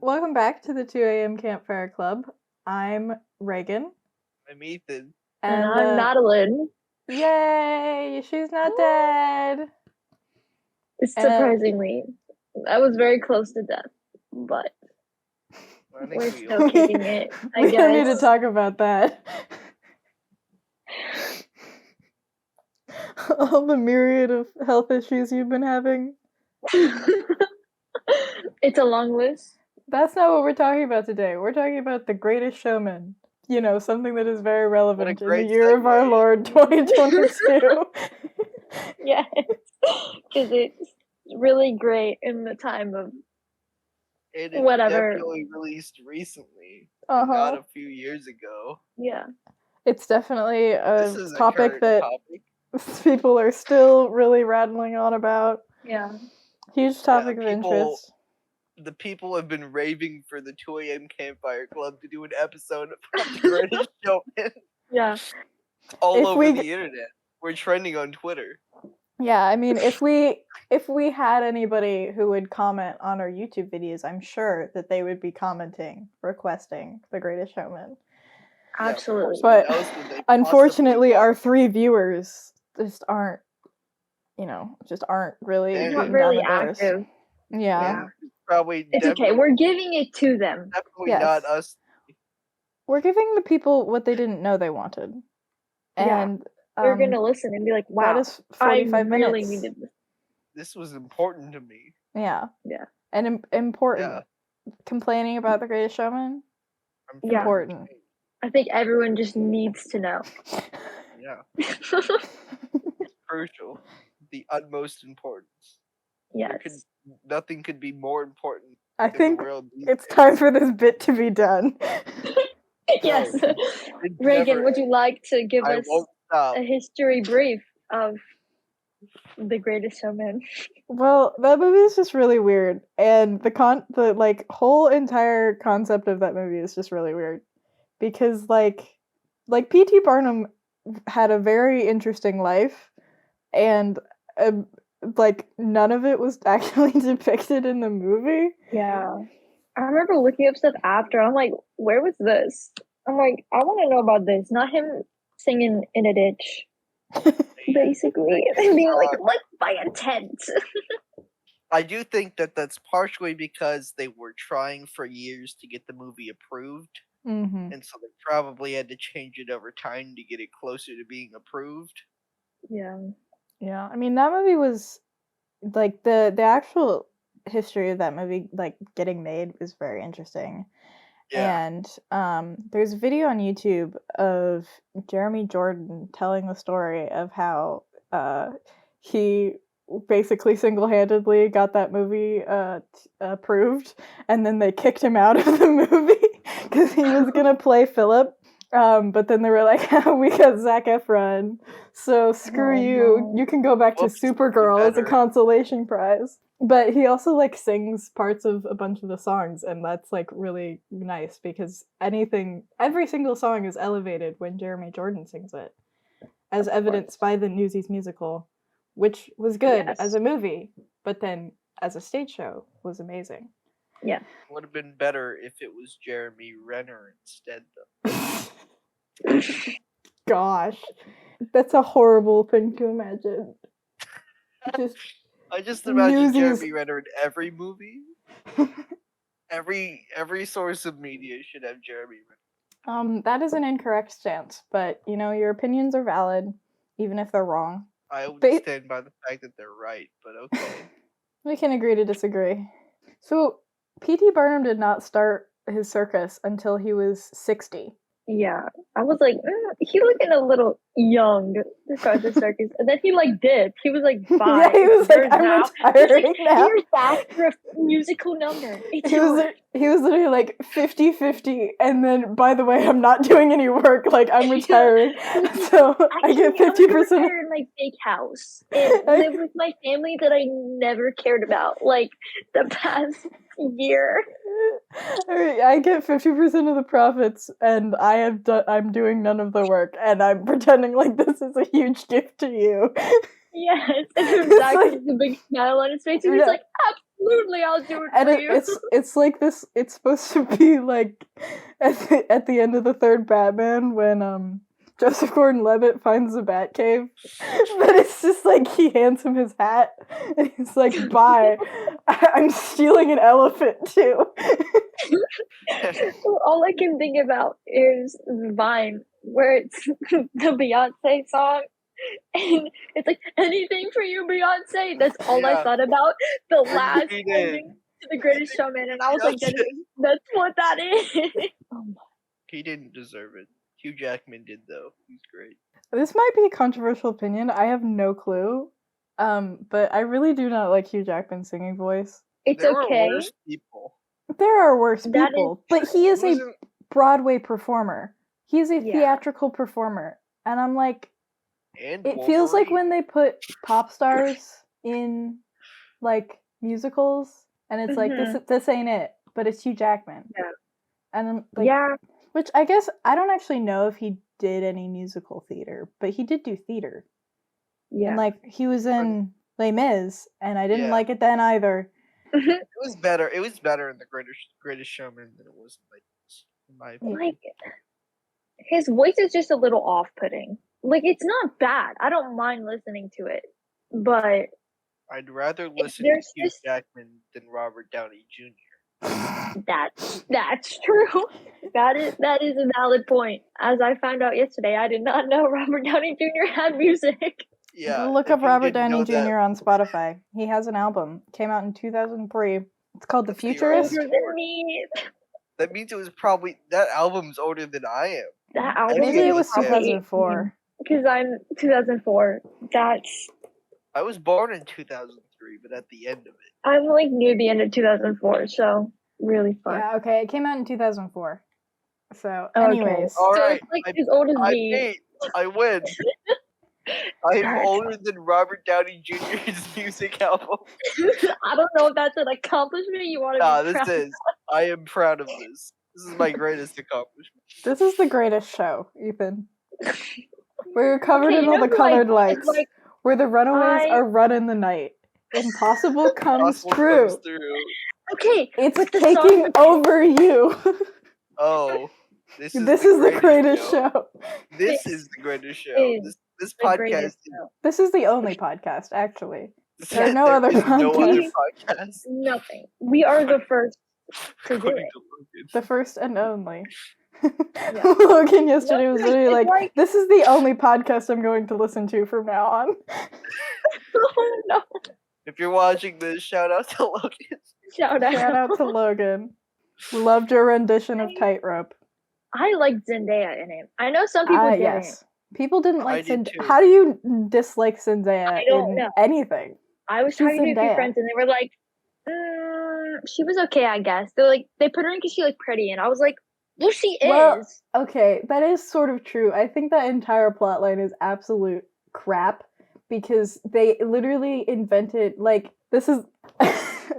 welcome back to the 2 a.m. Campfire Club. I'm Reagan. I'm Ethan. And I'm Madelyn. Yay! She's not dead! Surprisingly. I was very close to death, but we're still kicking it, I guess. We don't need to talk about that. All the myriad of health issues you've been having. It's a long list. That's not what we're talking about today. We're talking about The Greatest Showman. You know, something that is very relevant in the year of our Lord 2022. Yes, because it's really great in the time of whatever. Definitely released recently, not a few years ago. Yeah. It's definitely a topic that people are still really rattling on about. Yeah. Huge topic of interest. The people have been raving for the 2 a.m. Campfire Club to do an episode of The Greatest Showman. Yeah. All over the internet. We're trending on Twitter. Yeah, I mean, if we had anybody who would comment on our YouTube videos, I'm sure that they would be commenting, requesting The Greatest Showman. Absolutely. But unfortunately, our 3 viewers just aren't really not really active. Yeah. It's okay. We're giving it to them. Definitely not us. We're giving the people what they didn't know they wanted. And they're going to listen and be like, wow, that is 45 minutes. Really needed this. This was important to me. Yeah. Yeah. And important. Yeah. Complaining about The Greatest Showman? Important. I think everyone just needs to know. Yeah. Crucial. The utmost importance. Yes. Nothing could be more important. I think it's time for this bit to be done. Yes. Reagan, would you like to give us a history brief of The Greatest Showman? Well, that movie is just really weird, and the whole entire concept of that movie is just really weird, because like P.T. Barnum had a very interesting life, and none of it was actually depicted in the movie. Yeah. I remember looking up stuff after. I'm like, where was this? I'm like, I want to know about this. Not him singing in a ditch, basically. And being like, let's buy a tent. I do think that that's partially because they were trying for years to get the movie approved. Mm-hmm. And so they probably had to change it over time to get it closer to being approved. Yeah. Yeah, I mean, that movie was, like, the actual history of that movie, like, getting made was very interesting. Yeah. And there's a video on YouTube of Jeremy Jordan telling the story of how he basically single-handedly got that movie approved, and then they kicked him out of the movie because he was going to play Philip. But then they were like, we got Zac Efron, so screw you. No. You can go back to Supergirl as a consolation prize. But he also, like, sings parts of a bunch of the songs, and that's, like, really nice, because every single song is elevated when Jeremy Jordan sings it, as evidenced by the Newsies musical, which was good as a movie, but then as a stage show was amazing. Yeah. It would have been better if it was Jeremy Renner instead, though. Gosh. That's a horrible thing to imagine. I just imagine Jeremy Renner in every movie. Every source of media should have Jeremy Renner. That is an incorrect stance, but, you know, your opinions are valid, even if they're wrong. I would stand by the fact that they're right, but okay. We can agree to disagree. So, P.T. Barnum did not start his circus until he was 60. Yeah, I was like, he looking a little young to start the circus, and then he did. He was like 5. Yeah, he was like, I'm retiring now. Here's back for a musical number. He was literally like 50-50, and then, by the way, I'm not doing any work. Like, I'm retiring, so I get 50%. In my big house and live with my family that I never cared about, like the past year. I get 50% of the profits, and I'm doing none of the work, and I'm pretending like this is a huge gift to you. Yes, and then Zach has a big smile on his face, and he's like, Absolutely, I'll do it And for you. it's like this. It's supposed to be like at the end of the third Batman when Joseph Gordon-Levitt finds the Batcave, but it's just like he hands him his hat and he's like, "Bye, I'm stealing an elephant too." All I can think about is the Vine where it's the Beyonce song. And it's like, anything for you, Beyonce. That's all I Yeah. thought about the And last he did. ending to The Greatest Showman, and I was like, that's what that is. He didn't deserve it. Hugh Jackman did though. He's great. This might be a controversial opinion. I have no clue. But I really do not like Hugh Jackman's singing voice. It's There okay. were worse people. There are worse That people, but he is a Wasn't- Broadway performer. He's a Yeah. theatrical performer. And I'm like, and it feels like Wolverine. when they put pop stars in like musicals and it's like this ain't it, but it's Hugh Jackman. Yeah. And I'm like, Yeah. which I guess I don't actually know if he did any musical theater, but he did do theater. Yeah. And like he was in Les Mis and I didn't Yeah. like it then either. It was better. It was better in the Greatest Showman than it was in my opinion. Like, his voice is just a little off-putting. Like, it's not bad. I don't mind listening to it, but I'd rather listen to there's Hugh this- Jackman than Robert Downey Jr. That's true. That is a valid point. As I found out yesterday, I did not know Robert Downey Jr. had music. Yeah. Look if up you Robert didn't Downey know Jr. that- on Spotify. He has an album. Came out in 2003. It's called The That's the Futurist. oldest. Older than me. That means it was probably that album's older than I am. That album Maybe it was probably 2004. because I'm 2004. That's I was born in 2003, but at the end of it. I'm like near the end of 2004, so really fun. Yeah, okay. It came out in 2004. So, Okay. anyways. All So right, it's like I- as old as I me. made. I win. I am That's- older than Robert Downey Jr.'s music album. I don't know if that's an accomplishment you want to Nah, be this proud is. I am proud of this. This is my greatest accomplishment. This is the greatest show, Ethan. We're covered Okay, in you all know, the colored like- lights. like, where the runaways I- are running the night. Impossible comes Possible true. comes through. Okay, It's but the taking song- over you. Oh, this is the greatest show. This This is the greatest show. is This the podcast greatest is show. This is the only podcast, actually. There are yeah, no other is no other podcasts. podcast. Nothing. We are the first to do According it. to Logan. The first and only. Yeah. Logan yesterday was No, literally it's like, like- this is the only podcast I'm going to listen to from now on. Oh no! If you're watching this, shout out to Logan. Shout out! Shout out to Logan. Loved your rendition of Tightrope. I liked Zendaya in it. I know some people didn't. Yes. People didn't I like did Zendaya. too. How do you dislike Zendaya I don't in know. anything? I was She's talking to a few Zendaya. friends, and they were like, "She was okay, I guess." They're like, they put her in because she looked pretty, and I was like, "Well, she Well, is." Okay, that is sort of true. I think that entire plotline is absolute crap because they literally invented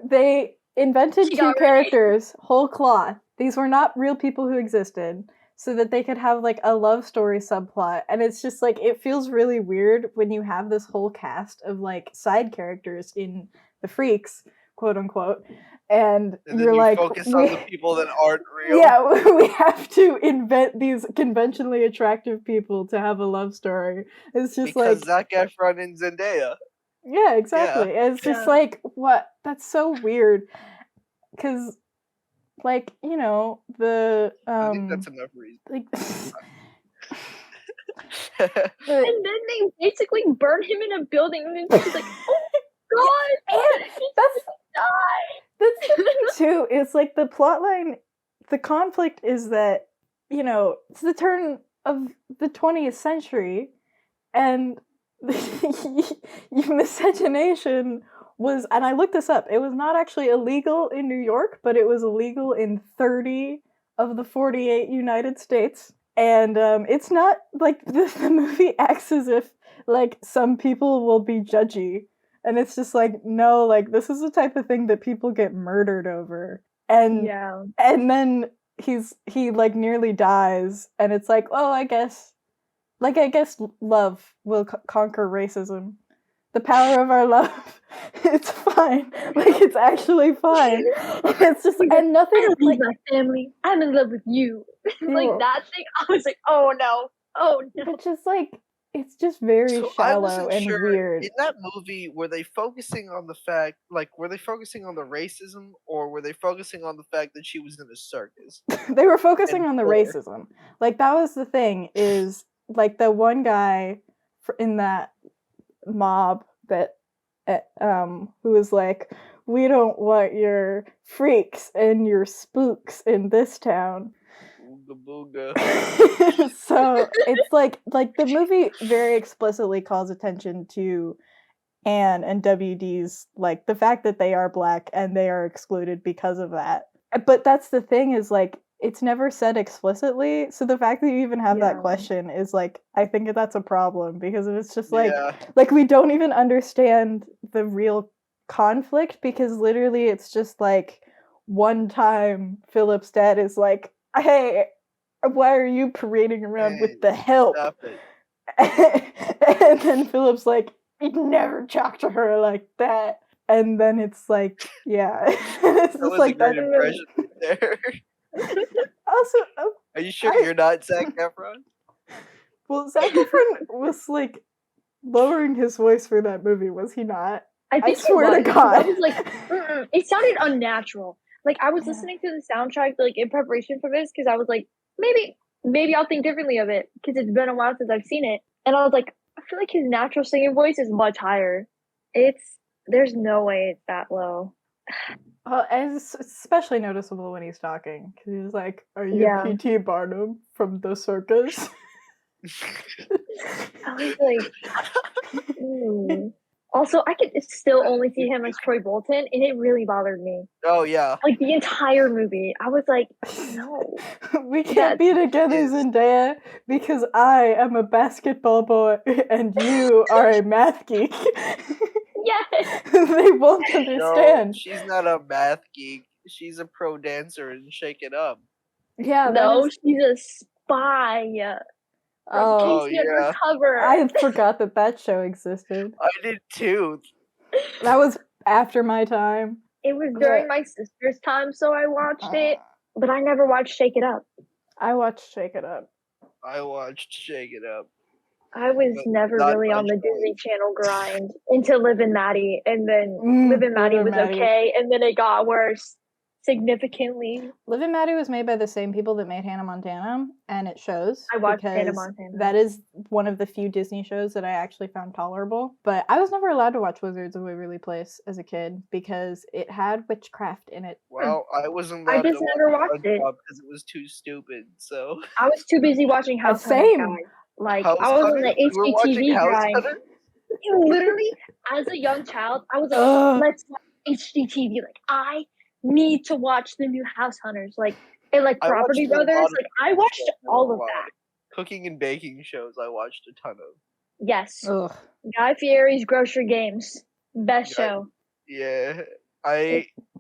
they invented She two got ready. characters whole cloth. These were not real people who existed so that they could have like a love story subplot, and it's just like it feels really weird when you have this whole cast of like side characters in the Freaks, quote unquote, and And you're then you like focus on the people that aren't real. yeah, we have to invent these conventionally attractive people to have a love story. It's just Because like, Zac Efron and Zendaya. yeah, exactly. It's just Yeah. like, what? That's so weird. Because, like, you know, the I think that's enough reason. like, And the, then they basically burned him in a building, and then she's like, "Oh God, and that's die!" that's the thing too. It's like the plot line, the conflict is that, you know, it's the turn of the 20th century and miscegenation was, and I looked this up, it was not actually illegal in New York, but it was illegal in 30 of the 48 United States. And it's not like the movie acts as if like some people will be judgy. And it's just like, no, like this is the type of thing that people get murdered over. And Yeah. and then he like nearly dies, and it's like, oh, I guess love will conquer racism. the power of our love. It's fine. Like, it's actually fine. It's just, and nothing, I don't like, need my family. I'm in love with you. Like, Yeah. that thing, I was like, oh no. Oh no. but just, like, it's just very So I shallow wasn't and sure weird. in that movie, were they focusing on the fact, like, were they focusing on the racism, or were they focusing on the fact that she was in a circus? They were focusing And on the poor. racism. Like, that was the thing, is, like, the one guy in that mob that, who was like, we don't want your freaks and your spooks in this town. Ooga booga. So it's like the movie very explicitly calls attention to Anne and WD's, like, the fact that they are black and they are excluded because of that. But that's the thing, is like, it's never said explicitly, so the fact that you even have that Yeah. question is, like, I think that's a problem, because it's just like, Yeah. like, we don't even understand the real conflict, because literally it's just like, one time Philip's dad is like, hey, why are you parading around Hey, with the help? Stop it. And then Philip's like, you'd never talk to her like that. And then it's like, yeah. It's That just was like a great that. impression right there. Also, Are you sure I- you're not Zac Efron? well, Zac Efron was like lowering his voice for that movie, was he not? I think swear to it was, 'cause I God. was like, it sounded unnatural. Like, I was Yeah. listening to the soundtrack, like, in preparation for this, because I was like, maybe I'll think differently of it, because it's been a while since I've seen it. And I was like, I feel like his natural singing voice is much higher. There's no way it's that low. And it's especially noticeable when he's talking, because he's like, are you Yeah. P.T. Barnum from the circus? I was like, ooh. Also, I could still only see him as Troy Bolton, and it really bothered me. Oh yeah. Like, the entire movie, I was like, no. We can't be together, is- Zendaya, because I am a basketball boy and you are a math geek. Yes. They won't No, understand. she's not a math geek. She's a pro dancer and Shake It Up. Yeah, No, she's a spy from Oh, Casey yeah. Undercover. I forgot that show existed. I did too. That was after my time. It was during my sister's time, so I watched it, but I never watched Shake It Up. I watched Shake It Up. I watched Shake It Up. I was But never not really by on the choice. Disney Channel grind until Liv and Maddie, and then Liv and Liv Maddie and was Maddie. okay, and then it got worse significantly. Liv and Maddie was made by the same people that made Hannah Montana, and it shows. I watched Hannah because Montana. That is one of the few Disney shows that I actually found tolerable. But I was never allowed to watch Wizards of Waverly Place as a kid because it had witchcraft in it. Well, I wasn't I allowed just to never watch watched it. because it was too stupid. So I was too busy watching House Hunter, Same. guys. Like, House I was on Hunter? the You were watching HGTV House grind. Hunter? Literally, as a young child, I was like, Ugh. let's watch HGTV. Like, I need to watch the new House Hunters. Like, and like I Property watched a lot Brothers. of Like, I watched shows for all a of while. that. Cooking and baking shows I watched a ton of. Yes. Ugh. Guy Fieri's Grocery Games. Best Guy- show. Yeah.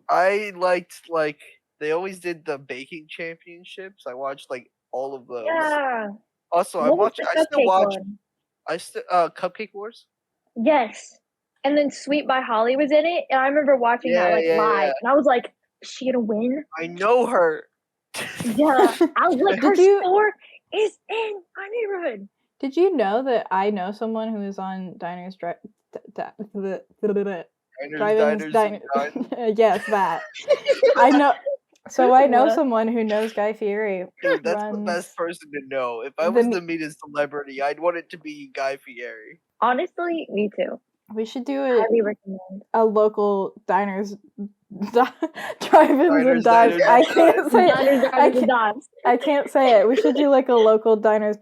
I liked, like, they always did the baking championships. I watched like all of those. Yeah. Also, What was the I still cupcake watch one? Cupcake Wars. Yes. And then Sweet by Holly was in it, and I remember watching that like live, and I was like, is she gonna win? I know her. Yeah. I was like, her Did you- store is in my neighborhood. Did you know that I know someone who is on Diners Diners, Drive-ins, diners, and dines. yes, that. I know. So I know What? someone who knows Guy Fieri. Dude, that's the runs best person to know. If I the was me- to meet a celebrity, I'd want it to be Guy Fieri. Honestly, me too. We should do Highly recommend. a local diners, drive-ins and Diners, dives. diners, I and can't say Diners, it. Diners, and Dives. I can't say it. We should do like a local diners,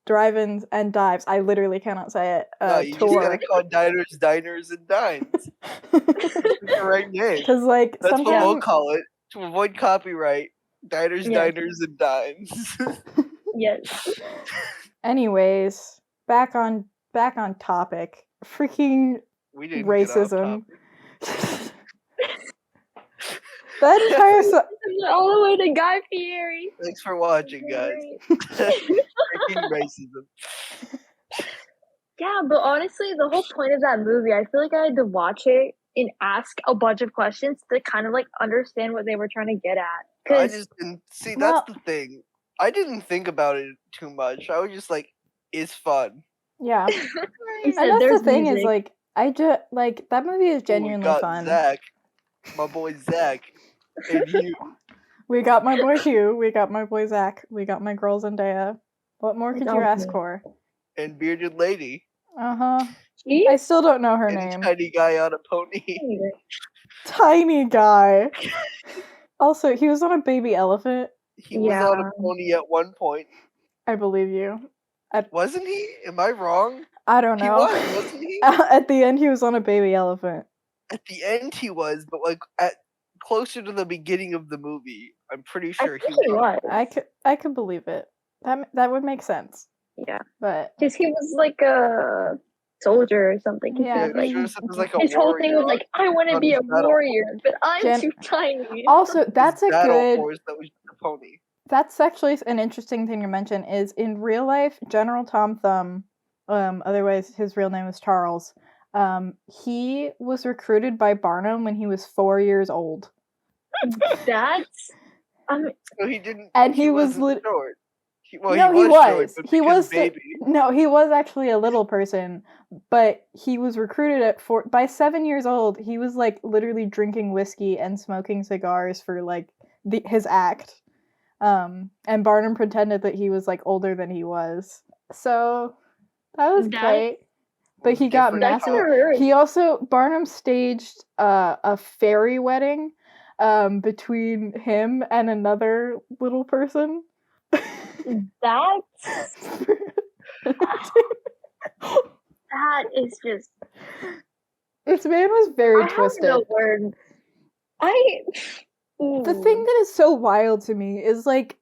drive-ins and dives. I literally cannot say it. No, you just Tour. gotta call diners, and dines. That's the right name. Because like That's what we'll sometimes call it to avoid copyright. Diners, Yeah. diners, and dines. Yes. anyways, back on topic. Freaking We didn't get off racism. topic. That entire All the way to Guy Fieri. Thanks for watching, guys. Freaking racism. Yeah, but honestly, the whole point of that movie, I feel like I had to watch it and ask a bunch of questions to kind of like understand what they were trying to get at. I Because just didn't see. That's Well, the thing. I didn't think about it too much. I was just like, it's fun. yeah. you And said that's the there's thing is, music. like, I just, like, that movie is Oh, we genuinely got fun. Zach, my boy Zach, and you, We got my boy Hugh, we got my boy Zach, we got my girl Zendaya. What more could you ask for? and bearded lady, Uh-huh. She? I still don't know her and name. tiny guy on a pony. Tiny guy. Also, he was on a baby elephant. He was on a Yeah. pony at one point, I believe you. wasn't he? Am I wrong? I don't He know. was, wasn't he? At the end, he was on a baby elephant. At the end, he was, but like at closer to the beginning of the movie, I'm pretty I sure think he was. he On a was. I could believe it. That would make sense. Yeah. But Because he was like a soldier or something. He yeah, was like, Joseph is like a his whole thing warrior was like, I want to on be his a battle warrior, horse. but I'm Jen- too tiny. also His that's a battle good. horse that was the pony. That's actually an interesting thing to mention. Is in real life, General Tom Thumb, otherwise his real name is Charles. He was recruited by Barnum when he was 4 years old. That's So he didn't. And he he was wasn't short. no, he was short, but he because was baby. no, he was actually a little person, but he was recruited at by 7 years old. He was like literally drinking whiskey and smoking cigars for like his act. And Barnum pretended that he was like older than he was. So that was great. But he got Different massive. weird. He also Barnum staged a fairy wedding between him and another little person. That's that is just. This man was very I twisted. have no words. The thing that is so wild to me is like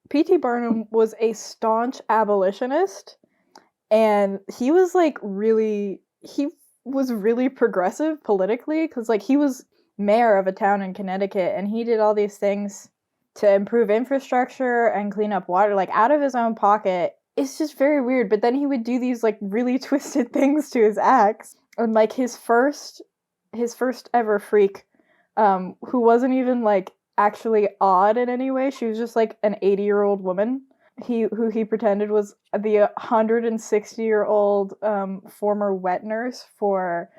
P.T. Barnum was a staunch abolitionist, and he was like he was really progressive politically because like he was mayor of a town in Connecticut and he did all these things to improve infrastructure and clean up water like out of his own pocket. It's just very weird, but then he would do these like really twisted things to his acts. And like his first ever freak, who wasn't even like actually odd in any way, she was just like an 80-year-old woman who he pretended was the 160-year-old former wet nurse for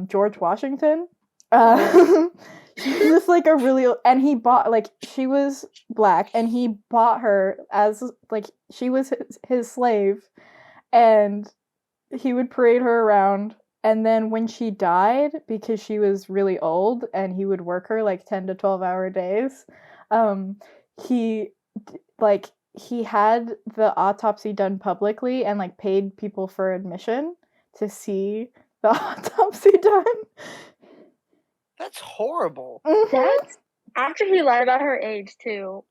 George Washington. She was just like a really and he bought like she was black and he bought her as like she was his slave, and he would parade her around. And then when she died, because she was really old and he would work her like 10 to 12-hour days, he like he had the autopsy done publicly and like paid people for admission to see the autopsy done. That's horrible. That's after he lied about her age too.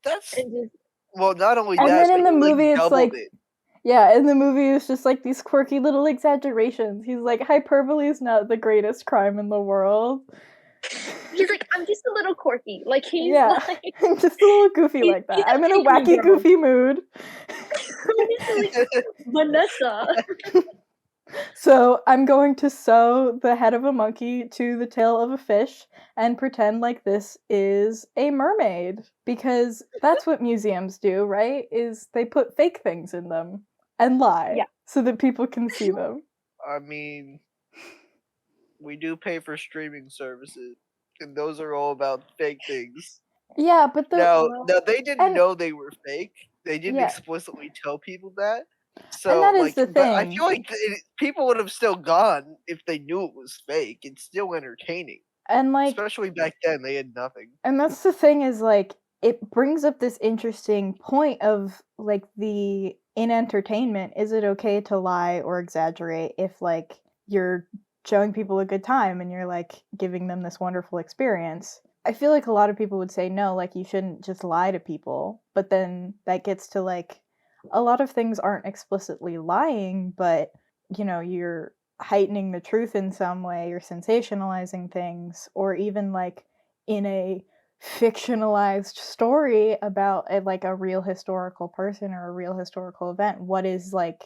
That's And just, well, not only And that, then in but the he, movie, it's doubled like it. yeah, in the movie, it's just like these quirky little exaggerations. He's like, hyperbole is not the greatest crime in the world. he's like, I'm just a little quirky. Like he's Yeah, like I'm just a little goofy like that. he's I'm in a okay, wacky, girl. goofy mood. He's like, Vanessa. So I'm going to sew the head of a monkey to the tail of a fish and pretend like this is a mermaid. Because that's what museums do, right? Is they put fake things in them and lie so that people can see them. I mean, we do pay for streaming services, and those are all about fake things. Yeah, but Now they didn't know they were fake. They didn't Yeah. explicitly tell people that. So, And that is like, the but I thing. feel like people would have still gone if they knew it was fake. It's still entertaining, And like especially back then. They had nothing. And that's the thing is like it brings up this interesting point of like in entertainment, is it okay to lie or exaggerate if like you're showing people a good time and you're like giving them this wonderful experience? I feel like a lot of people would say no, like you shouldn't just lie to people. But then that gets to like a lot of things aren't explicitly lying, but you know, you're heightening the truth in some way, you're sensationalizing things, or even like in a fictionalized story about like a real historical person or a real historical event, what is like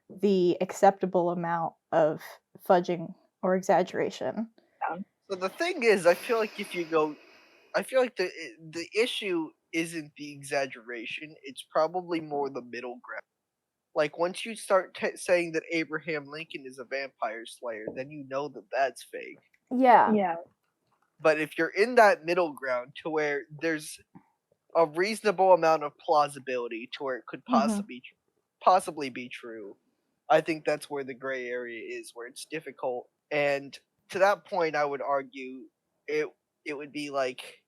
the acceptable amount of fudging or exaggeration. So the thing is, I feel like the issue isn't the exaggeration. It's probably more the middle ground. Like once you start saying that Abraham Lincoln is a vampire slayer, then you know that that's fake. Yeah. Yeah. But if you're in that middle ground to where there's a reasonable amount of plausibility to where it could possibly be true, I think that's where the gray area is, where it's difficult. And to that point, I would argue it it would be like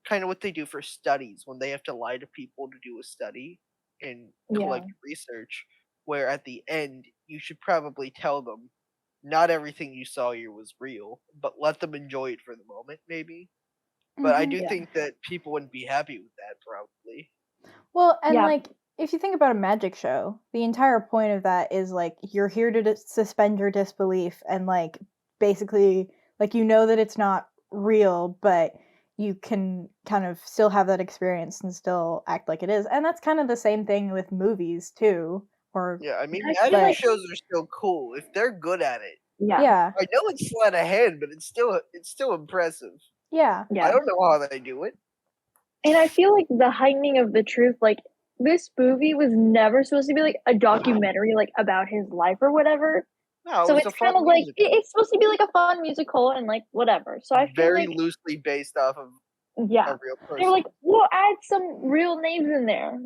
kind of what they do for studies when they have to lie to people to do a study and collect research. Where at the end, you should probably tell them not everything you saw here was real, but let them enjoy it for the moment, maybe. But I do Yeah. think that people wouldn't be happy with that, probably. Well, and Yeah. like if you think about a magic show, the entire point of that is like you're here to suspend your disbelief and like basically like you know that it's not real, but you can kind of still have that experience and still act like it is. And that's kind of the same thing with movies too. Or Yeah, I mean, I feel magic like shows are still cool if they're good at it. yeah. I know it's sleight of hand, but it's still impressive. Yeah. I don't know how they do it. And I feel like the heightening of the truth, like this movie was never supposed to be like a documentary like about his life or whatever. No, it So was it's a fun kind of like musical. it's supposed to be like a fun musical and like whatever. So I feel Very like loosely based off of a yeah, real they're person. like we'll add some real names in there.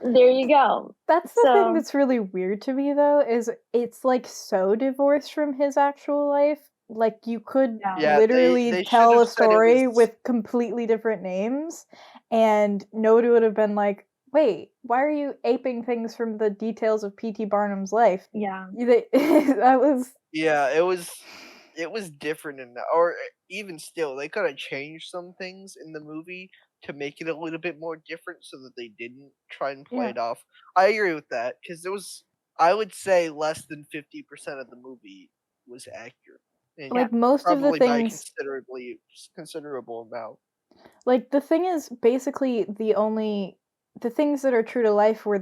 There you go. That's the thing So that's really weird to me though, is it's like so divorced from his actual life. Like you could Yeah, literally they should tell have a said it story was. with completely different names and nobody would have been like, wait, why are you aping things from the details of P.T. Barnum's life? yeah, That was Yeah, it was different in that, or even still, they could have changed some things in the movie to make it a little bit more different, so that they didn't try and play Yeah. it off. I agree with that because there was, I would say, less than 50% of the movie was accurate, and like most of the probably by a things considerable amount. like the thing is basically the things that are true to life were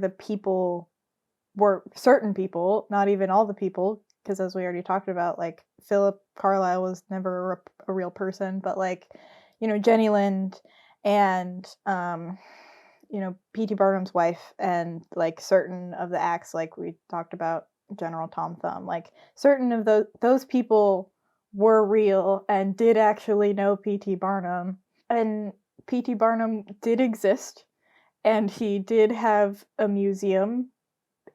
were certain people, not even all the people, because as we already talked about, like Philip Carlyle was never a real person, but like, you know, Jenny Lind and you know, P.T. Barnum's wife and like certain of the acts, like we talked about General Tom Thumb, like certain of those people were real and did actually know P.T. Barnum, and P.T. Barnum did exist, and he did have a museum,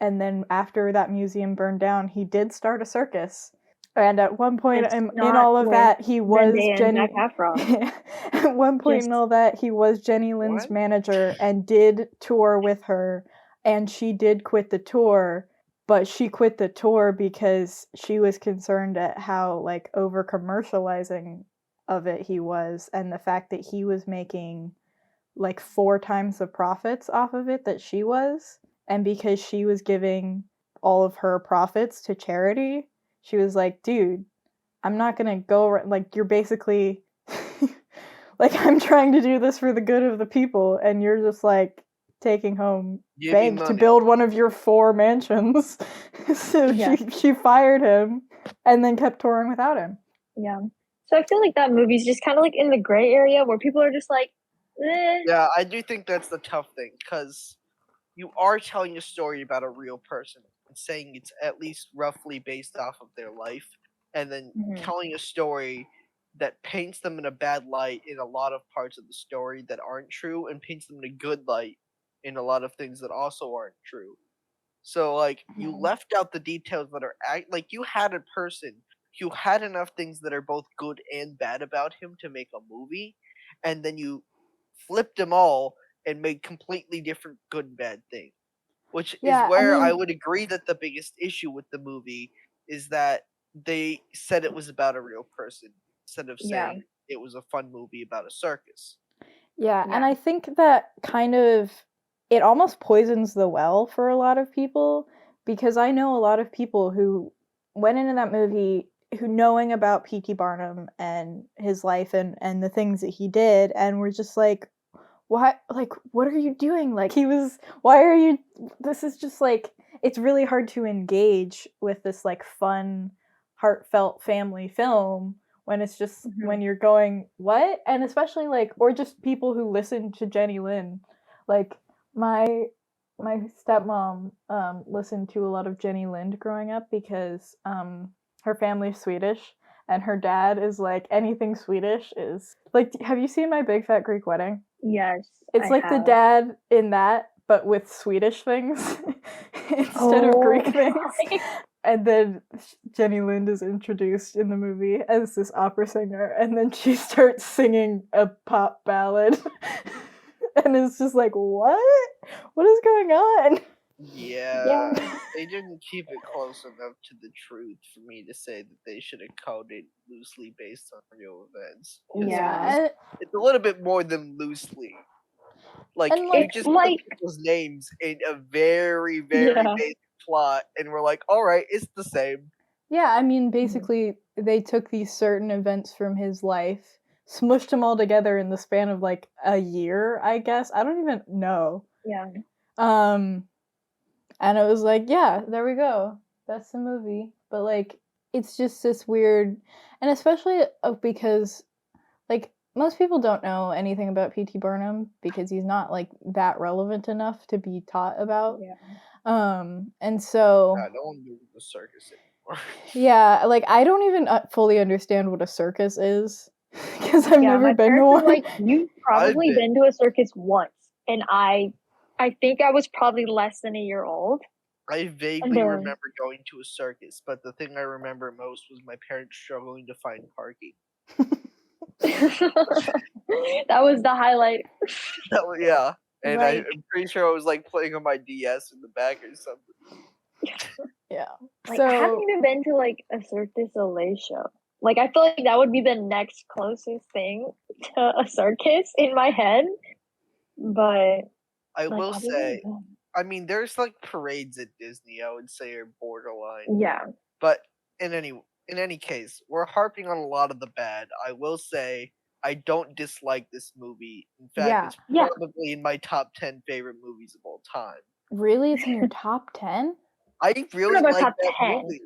and then after that museum burned down, he did start a circus. And at one point it's in not all of with that, he was Zendaya and Jenny. Zac Efron. At one point in Just all that, he was Jenny Lynn's What? manager and did tour with her, and she did quit the tour, but she quit the tour because she was concerned at how like over commercializing of it he was, and the fact that he was making like 4 times the profits off of it that she was, and because she was giving all of her profits to charity, she was like, dude, I'm not gonna go like you're basically like I'm trying to do this for the good of the people and you're just like taking home Give me bank to money. build one of your 4 mansions. So Yeah. she fired him and then kept touring without him. yeah. So I feel like that movie's just kind of like in the gray area where people are just like, eh. Yeah, I do think that's the tough thing because you are telling a story about a real person and saying it's at least roughly based off of their life, and then telling a story that paints them in a bad light in a lot of parts of the story that aren't true, and paints them in a good light in a lot of things that also aren't true. So like you left out the details that are like you had a person, you had enough things that are both good and bad about him to make a movie, and then you flipped them all and made completely different good and bad things. Which is Yeah, where I would agree that the biggest issue with the movie is that they said it was about a real person instead of saying it was a fun movie about a circus. Yeah, and I think that kind of it almost poisons the well for a lot of people, because I know a lot of people who went into that movie who knowing about P.T. Barnum and his life and the things that he did and were just like, why, like, what are you doing? Like, why are you, this is just like, it's really hard to engage with this like fun, heartfelt family film when it's just when you're going what, and especially like, or just people who listen to Jenny Lynn, like my stepmom listened to a lot of Jenny Lind growing up because her family's Swedish and her dad is like anything Swedish is like, have you seen My Big Fat Greek Wedding? Yes. It's like the dad in that but with Swedish things instead of Greek things. And then Jenny Lind is introduced in the movie as this opera singer, and then she starts singing a pop ballad. And it's just like, what? What is going on? Yeah, they didn't keep it close enough to the truth for me to say that they should have called it loosely based on real events. Yeah. It's a little bit more than loosely. Like, you just put people's names in a very, very basic plot, and we're like, alright, it's the same. Yeah, I mean, basically, they took these certain events from his life, smushed them all together in the span of, like, a year, I guess. I don't even know. Yeah. And it was like, yeah, there we go. That's the movie. But, like, it's just this weird... And especially because, like, most people don't know anything about P.T. Barnum because he's not, like, that relevant enough to be taught about. Yeah. And so... Yeah, no one knew the circus anymore. Yeah, like, I don't even fully understand what a circus is because I've never been to one. Like, you've probably been to a circus once, and I think I was probably less than a year old. I vaguely remember going to a circus, but the thing I remember most was my parents struggling to find parking. That was the highlight. Yeah, and I'm pretty sure I was like playing on my DS in the back or something. Yeah. Like, I haven't even been to like a Cirque du Soleil show. Like, I feel like that would be the next closest thing to a circus in my head. But I will say, I mean, there's like parades at Disney, I would say, are borderline. Yeah. But in any case, we're harping on a lot of the bad. I will say I don't dislike this movie. In fact, it's probably in my top 10 favorite movies of all time. Really? It's in your top 10? I really like that movie.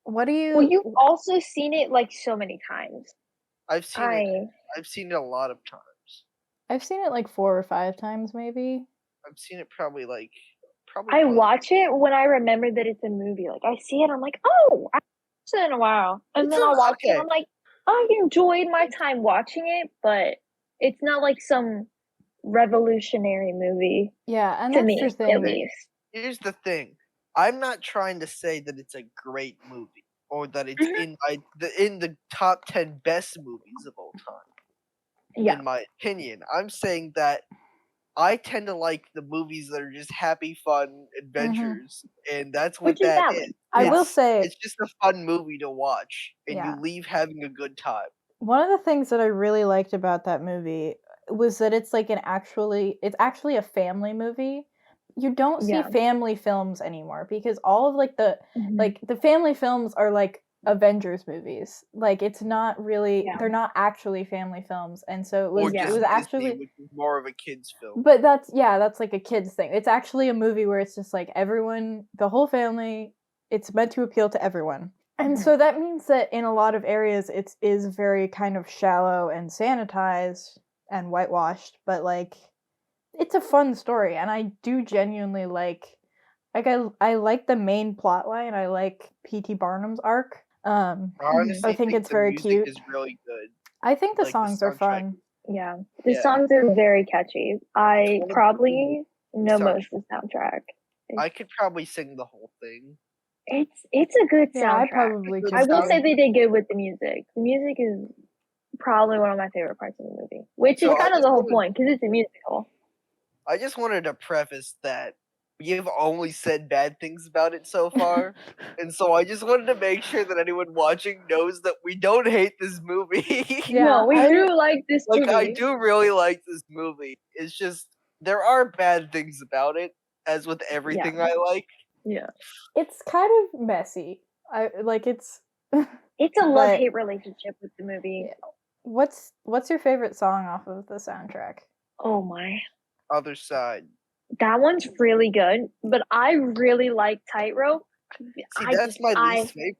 What do you... Well, you've also seen it like so many times. I've seen it a lot of times. I've seen it like 4 or 5 times, maybe. I've seen it probably. I watch it when I remember that it's a movie. Like, I see it, I'm like, oh, I haven't seen it in a while. And then I'll watch it, I'm like, I enjoyed my time watching it, but it's not like some revolutionary movie. Yeah, and that's the thing. At least. Here's the thing. I'm not trying to say that it's a great movie or that it's in the top 10 best movies of all time. Yeah. In my opinion, I'm saying that I tend to like the movies that are just happy, fun adventures, and that's what that is. I will say it's just a fun movie to watch, and you leave having a good time. One of the things that I really liked about that movie was that it's like it's actually a family movie. You don't see family films anymore because all of like the the family films are like Avengers movies. Like, it's not really they're not actually family films, and so it was actually Disney, which is more of a kids film. But that's like a kids thing. It's actually a movie where it's just like everyone, the whole family, it's meant to appeal to everyone. And so that means that in a lot of areas it is very kind of shallow and sanitized and whitewashed, but like it's a fun story, and I do genuinely like I like the main plot line. I like P.T. Barnum's arc. I think it's very cute. Is really good. I think the songs are fun. Yeah, the songs are very catchy. I probably know most of the soundtrack. I could probably sing the whole thing. It's a good soundtrack. I probably could. I will say they did good with the music. The music is probably one of my favorite parts of the movie, which is kind of the whole point because it's a musical. I just wanted to preface that you've only said bad things about it so far, and so I just wanted to make sure that anyone watching knows that we don't hate this movie. No, we do like this movie. I do really like this movie. It's just there are bad things about it, as with everything I like. Yeah, it's kind of messy. It's a love-hate relationship with the movie. What's your favorite song off of the soundtrack? Oh my. Other Side. That one's really good, but I really like Tightrope. See, that's my least favorite.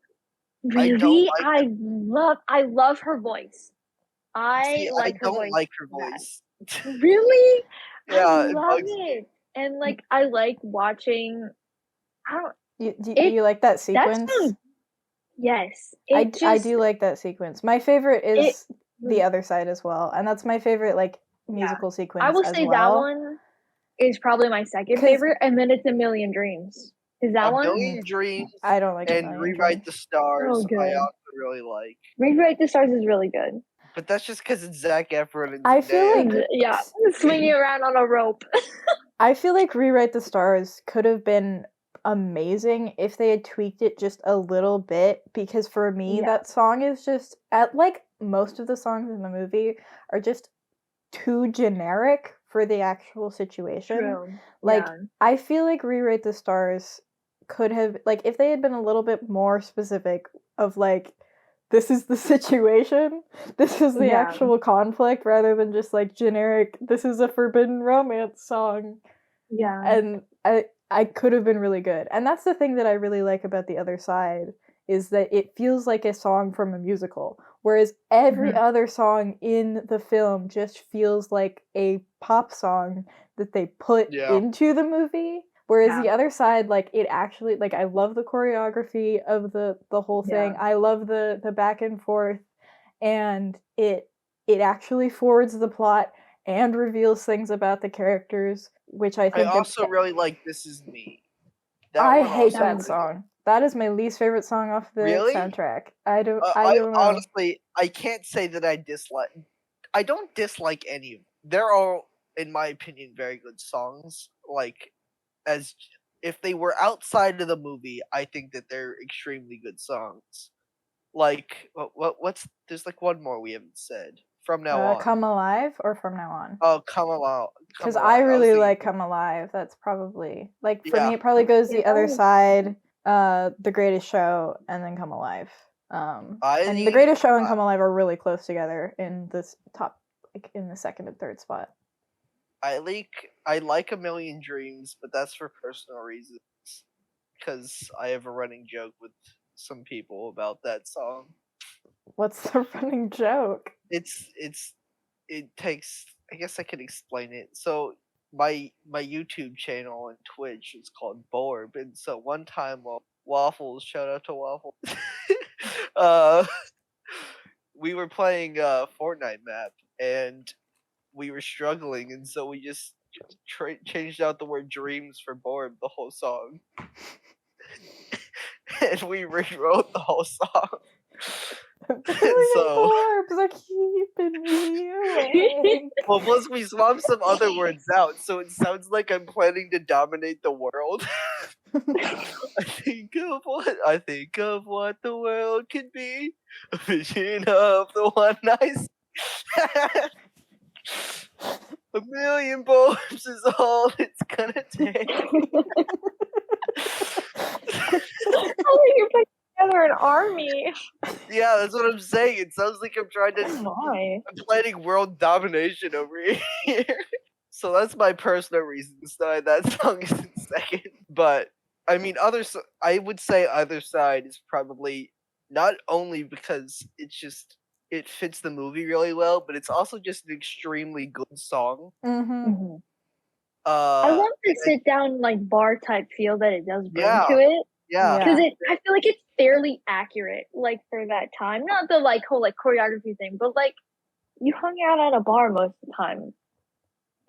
Really, I love her voice. See, I Her don't voice. like her voice. Really? Yeah, I it love bugs me. it. And like I like watching. I don't. Do you like that sequence? Yes. I do like that sequence. My favorite is The Other Side as well, and that's my favorite like musical sequence. I will say that one is probably my second favorite, and then it's A Million Dreams. Is that one? A Million Dreams. I don't like and Rewrite the Stars. Oh, I also really like. Rewrite the Stars is really good. But that's just because it's Zac Efron and I feel like swinging around on a rope. I feel like Rewrite the Stars could have been amazing if they had tweaked it just a little bit, because for me that song is just like most of the songs in the movie are just too generic for the actual situation. True. Like I feel like Rewrite the Stars could have, like, if they had been a little bit more specific of like, this is the situation, this is the actual conflict, rather than just like generic, this is a forbidden romance song. Yeah. And I could have been really good. And that's the thing that I really like about The Other Side, is that it feels like a song from a musical, whereas every other song in the film just feels like a pop song that they put into the movie. Whereas The Other Side, like, it actually, like, I love the choreography of the whole thing. I love the back and forth, and it actually forwards the plot and reveals things about the characters, which I think I also really like This Is Me. I hate that song. That is my least favorite song off the soundtrack. I don't know. Honestly, I can't say that I dislike. I don't dislike any of them. They're all, in my opinion, very good songs. Like, as if they were outside of the movie, I think that they're extremely good songs. Like, what's there's like one more we haven't said. From Now On. Come Alive or From Now On? Oh, Come Alive. Because I really like Come Alive. That's probably, like, for me, it probably goes The Other Side, The Greatest Show, and then Come Alive. And The Greatest Show and Come Alive are really close together in this top, like, in the second and third spot. I like A Million Dreams, but that's for personal reasons. Because I have a running joke with some people about that song. What's the running joke? It takes, I guess I could explain it. So my YouTube channel and Twitch is called Borb, and so one time Waffles, shout out to Waffles, we were playing Fortnite map, and we were struggling, and so we just changed out the word dreams for Borb the whole song. And we rewrote the whole song. So Borbs are keeping me awake. Well, plus we swapped some other words out, so it sounds like I'm planning to dominate the world. I think of what the world could be. A vision of the one I see. A million Borbs is all it's gonna take. You're putting together an army. Yeah, that's what I'm saying. It sounds like I'm trying to. I'm planning world domination over here. So that's my personal reasons why that song is in second. But I mean, I would say Other Side is probably not only because it fits the movie really well, but it's also just an extremely good song. I love the sit down like bar type feel that it does bring to it. Yeah, because I feel like it's fairly accurate, like for that time. Not the like whole like choreography thing, but like you hung out at a bar most of the time,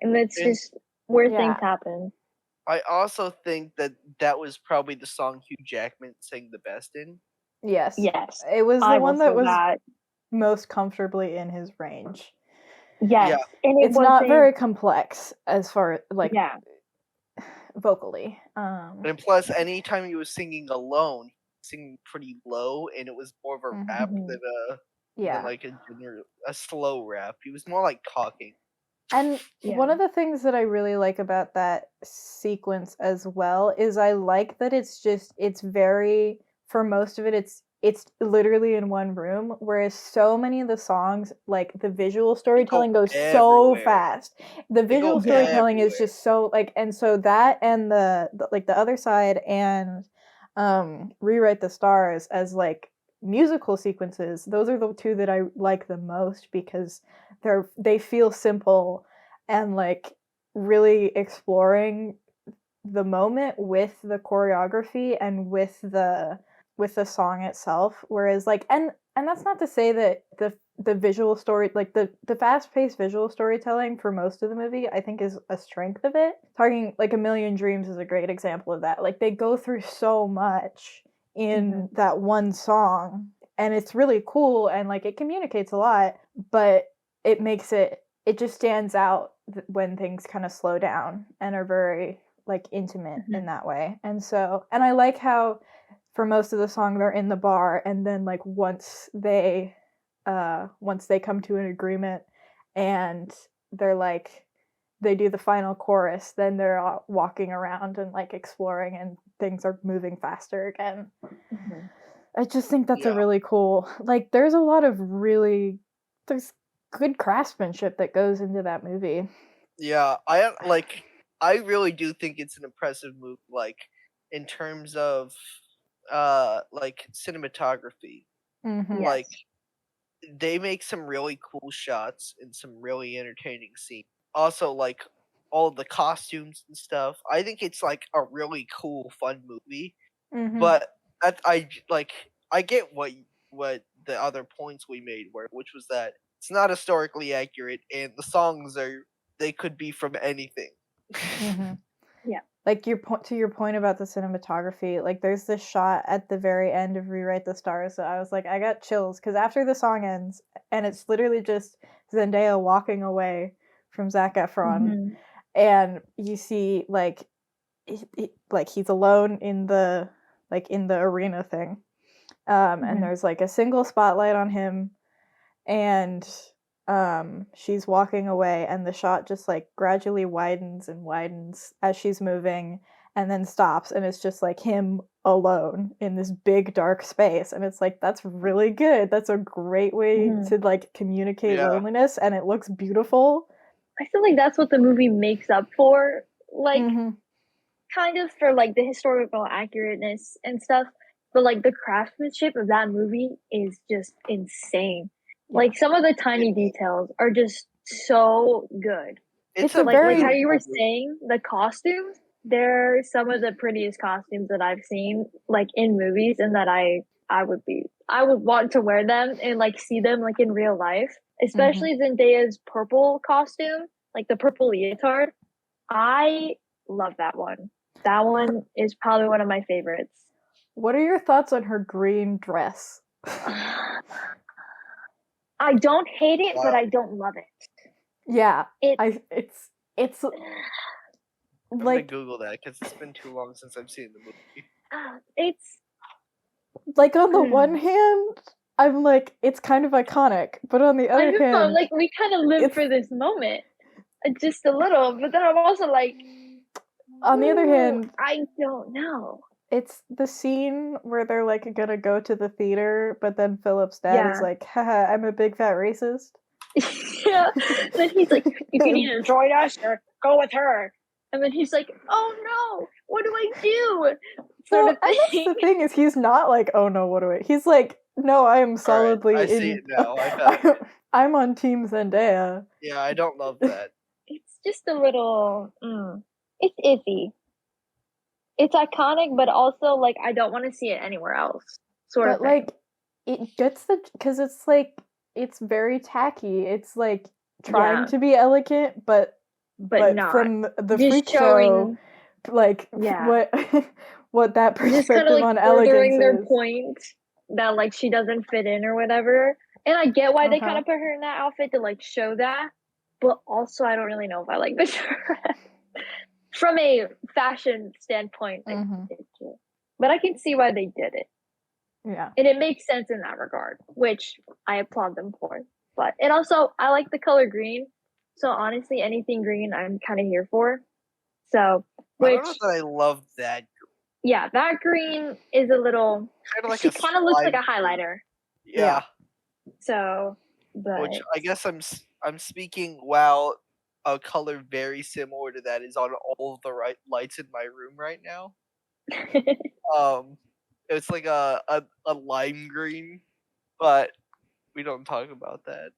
and that's just where things happen. I also think that was probably the song Hugh Jackman sang the best in. Yes, it was the one that was most comfortably in his range. Yes, and it's not very complex as far like vocally. And plus, anytime he was singing alone, singing pretty low, and it was more of a rap than like a slow rap. He was more like talking. And one of the things that I really like about that sequence as well is I like that it's very, for most of it, it's literally in one room, whereas so many of the songs, like the visual storytelling goes so fast. The visual storytelling is just so like, and so that and the like the other side and Rewrite the Stars as like musical sequences, those are the two that I like the most because they feel simple and like really exploring the moment with the choreography and with the song itself. Whereas like and that's not to say that the visual story, like the fast-paced visual storytelling for most of the movie, I think is a strength of it. Talking like A Million Dreams is a great example of that. Like they go through so much in that one song, and it's really cool, and like it communicates a lot, but it makes it just stands out when things kind of slow down and are very like intimate in that way. And so, and I like how for most of the song they're in the bar, and then like once they come to an agreement and they're like they do the final chorus, then they're all walking around and like exploring and things are moving faster again. I just think that's a really cool, like there's a lot of really there's good craftsmanship that goes into that movie. Yeah, I really do think it's an impressive move, like in terms of like cinematography. Like they make some really cool shots and some really entertaining scenes. Also, like all the costumes and stuff. I think it's like a really cool, fun movie. But I get what the other points we made were, which was that it's not historically accurate, and the songs they could be from anything. Yeah. Like your point about the cinematography, like there's this shot at the very end of Rewrite the Stars that I was like, I got chills because after the song ends and it's literally just Zendaya walking away from Zac Efron, and you see like he's alone in the arena thing, and there's like a single spotlight on him, and she's walking away, and the shot just like gradually widens and widens as she's moving, and then stops, and it's just like him alone in this big dark space, and it's like that's really good. That's a great way to like communicate loneliness, and it looks beautiful. I feel like that's what the movie makes up for, like kind of for like the historical accurateness and stuff, but like the craftsmanship of that movie is just insane. Like some of the tiny details are just so good. It's a very like how you were saying, the costumes, they're some of the prettiest costumes that I've seen like in movies, and that I would want to wear them and like see them like in real life. Especially Zendaya's purple costume, like the purple leotard. I love that one. That one is probably one of my favorites. What are your thoughts on her green dress? I don't hate it, but I don't love it. Yeah, it's I'm like gonna Google that because it's been too long since I've seen the movie. It's like on the one hand, I'm like it's kind of iconic, but on the other hand, like we kind of live for this moment, just a little. But then I'm also like, on the other hand, I don't know. It's the scene where they're like gonna go to the theater, but then Philip's dad is like, haha, I'm a big fat racist. Yeah. Then he's like, you can either join us or go with her. And then he's like, oh no, what do I do? Well, and that's the thing is he's not like, oh no, what do I? He's like, no, I am solidly I see it now. I'm on Team Zendaya. Yeah, I don't love that. It's just a little, it's iffy. It's iconic, but also like I don't want to see it anywhere else. Sort of thing. Like it gets because it's like it's very tacky. It's like trying to be elegant, but not. From the just freak showing, show, like what that perspective like on elegance is. Their point that like she doesn't fit in or whatever. And I get why they kind of put her in that outfit to like show that, but also I don't really know if I like the dress. From a fashion standpoint, but I can see why they did it. Yeah, and it makes sense in that regard, which I applaud them for. But and also, I like the color green, so honestly, anything green, I'm kind of here for. So, I don't know that I love that. Yeah, that green is a little. Like she kind of looks like a highlighter. Yeah. So, but which I guess I'm speaking while a color very similar to that is on all of the lights in my room right now. It's like a lime green, but we don't talk about that.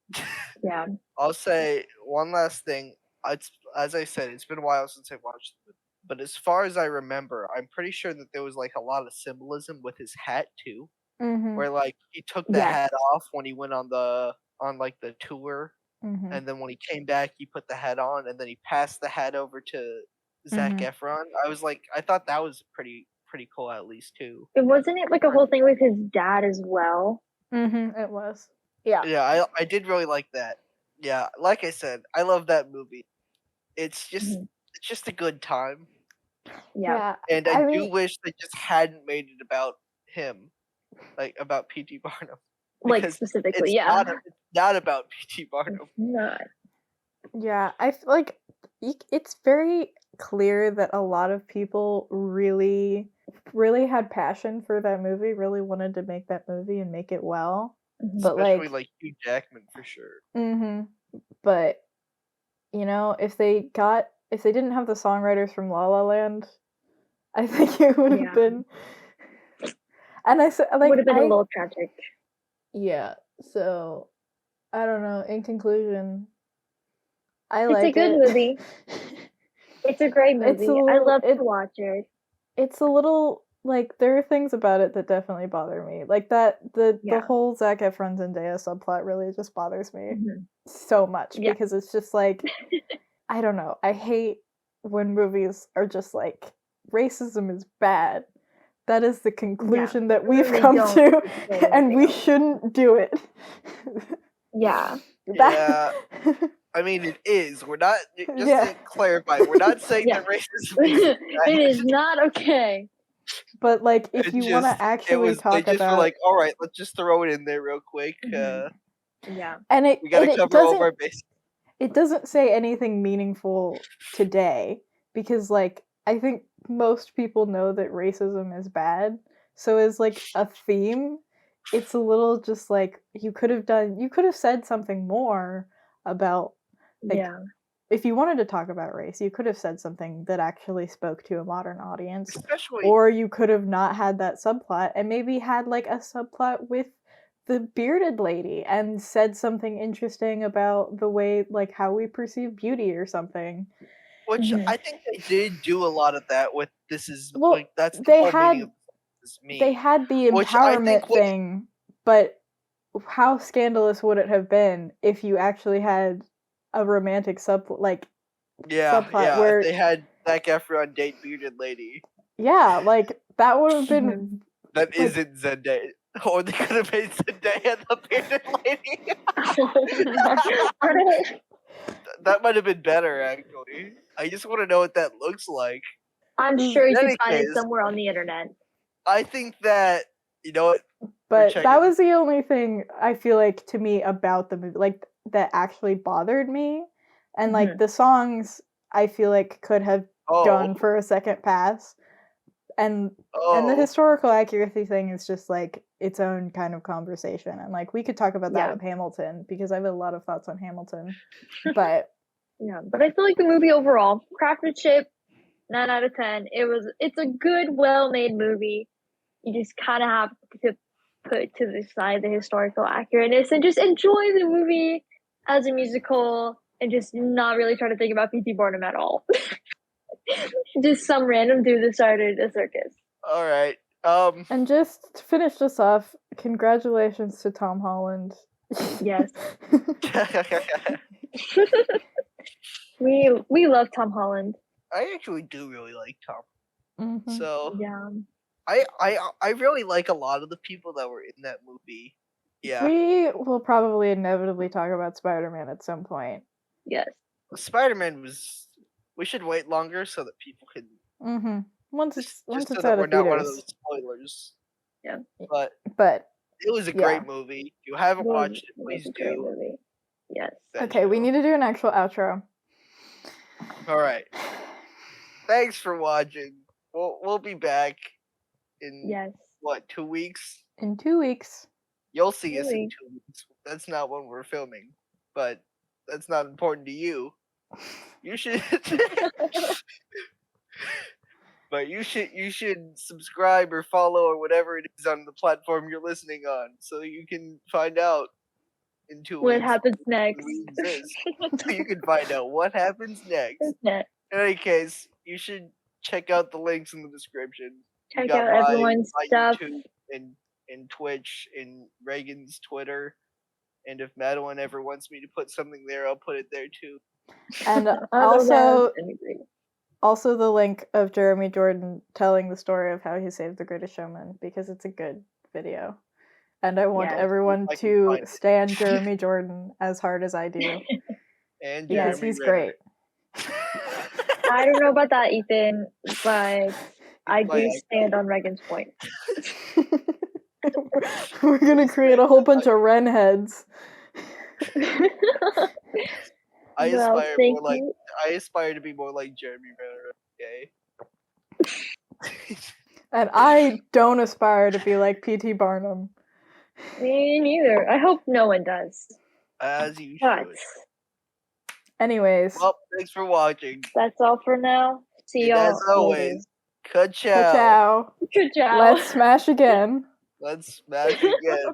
Yeah. I'll say one last thing. It's, as I said, it's been a while since I watched it, but as far as I remember, I'm pretty sure that there was like a lot of symbolism with his hat too, where like he took the hat off when he went on the tour, and then when he came back, he put the hat on, and then he passed the hat over to Zac Efron. I thought that was pretty cool, at least too. It wasn't it like a whole thing with his dad as well. It was. Yeah. Yeah, I did really like that. Yeah, like I said, I love that movie. It's just a good time. Yeah. And I do wish they just hadn't made it about him, like about P.T. Barnum. Like specifically, it's not about P.T. Barnum. It's not. Yeah, I feel like it's very clear that a lot of people really had passion for that movie, really wanted to make that movie and make it well. But especially like Hugh Jackman for sure. But you know, if they didn't have the songwriters from La La Land, I think it would have been. And I said, like, would have been a little tragic. Yeah. So, I don't know. In conclusion, it's a good movie. It's a great movie. I love to watch it. It's a little like there are things about it that definitely bother me. Like that the whole Zac Efron Zendaya subplot really just bothers me so much because it's just like I don't know. I hate when movies are just like racism is bad. That is the conclusion that we've come to, and we shouldn't do it. Yeah. I mean, it is. We're not, just to clarify, we're not saying that racism is bad. It is not okay. But, like, if you want to actually talk about... They just were like, alright, let's just throw it in there real quick. And we gotta cover all of our bases. It doesn't say anything meaningful today, because, like, I think most people know that racism is bad. So as, like, a theme, it's a little just, like, you could have said something more about, like, if you wanted to talk about race, you could have said something that actually spoke to a modern audience. Or you could have not had that subplot and maybe had, like, a subplot with the bearded lady and said something interesting about the way, like, how we perceive beauty or something. Which I think they did do a lot of that with This Is... Well, like, that's the whole meaning of This Is Me. They had the empowerment thing, but how scandalous would it have been if you actually had a romantic subplot where they had Zac Efron date bearded lady. Yeah, like that would have been that like, isn't Zendaya. Or they could have made Zendaya the bearded lady. That might have been better, actually. I just want to know what that looks like. I'm sure you can find it somewhere on the internet. I think that, you know what? But that was the only thing I feel like to me about the movie, like that actually bothered me. And like the songs I feel like could have done for a second pass. And the historical accuracy thing is just like its own kind of conversation. And like we could talk about that with Hamilton because I have a lot of thoughts on Hamilton. But but I feel like the movie overall, craftsmanship, 9 out of 10. It's a good, well-made movie. You just kind of have to put to the side the historical accurateness and just enjoy the movie as a musical and just not really try to think about P.T. Barnum at all. Just some random dude that started a circus. All right. And just to finish this off, congratulations to Tom Holland. Yes. We love Tom Holland. I actually do really like Tom. Mm-hmm. So I really like a lot of the people that were in that movie. Yeah. We will probably inevitably talk about Spider-Man at some point. Yes. Spider-Man was... We should wait longer so that people can... Mm-hmm. Once it's so out that we're of not theaters. one of those spoilers. Yeah. But it was a great movie. If you haven't watched it, please do. Yes. Okay, we need to do an actual outro. All right. Thanks for watching. We'll be back in what, 2 weeks? In 2 weeks. You'll see us in 2 weeks. That's not when we're filming, but that's not important to you. You should, but you should subscribe or follow or whatever it is on the platform you're listening on, so you can find out in 2 weeks what happens next. we exist. So you can find out what happens next. In any case, you should check out the links in the description. Check out everyone's stuff. YouTube and Twitch and Reagan's Twitter. And if Madelyn ever wants me to put something there, I'll put it there too. And also the link of Jeremy Jordan telling the story of how he saved The Greatest Showman, because it's a good video. And I want everyone to stand Jeremy Jordan as hard as I do. And because he's great. I don't know about that, Ethan, but I do stand on Reagan's point. We're gonna create a whole bunch of Ren heads. I aspire to be more like Jeremy Renner. Okay. And I don't aspire to be like P.T. Barnum. Me neither. I hope no one does. As you should. Anyways. Well, thanks for watching. That's all for now. See y'all. As always, ka-chow. Ka-chow. Ka-chow. Let's smash again. Let's smash again.